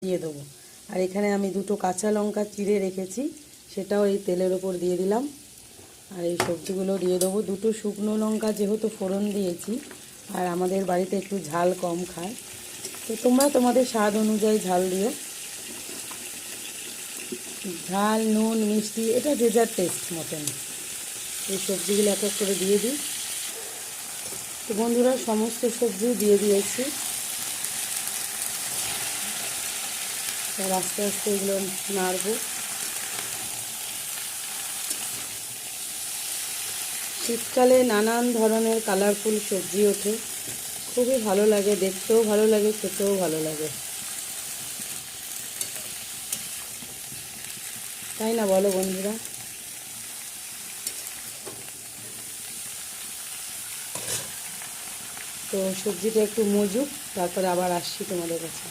দিয়ে দেবো। আর এখানে আমি দুটো কাঁচা লঙ্কা চিড়ে রেখেছি, সেটাও এই তেলের ওপর দিয়ে দিলাম। আর এই সবজিগুলো দিয়ে দেবো। দুটো শুকনো লঙ্কা যেহেতু ফোড়ন দিয়েছি, আর আমাদের বাড়িতে একটু ঝাল কম খায়, তো তোমরা তোমাদের স্বাদ অনুযায়ী ঝাল দিও। ঝাল, নুন, মিষ্টি এটা যে যার টেস্ট মতন। এই সবজিগুলো এক এক করে দিয়ে দিই। তো বন্ধুরা, সমস্ত সবজি দিয়ে দিয়েছি। আর আস্তে আস্তে এগুলো নাড়বো। শীতকালে নানান ধরনের কালারফুল সবজি ওঠে, খুবই ভালো লাগে, দেখতেও ভালো লাগে, খেতেও ভালো লাগে, তাই না বলো বন্ধুরা? তো সবজিটা একটু মজুক, তারপরে আবার আসছি তোমাদের কাছে।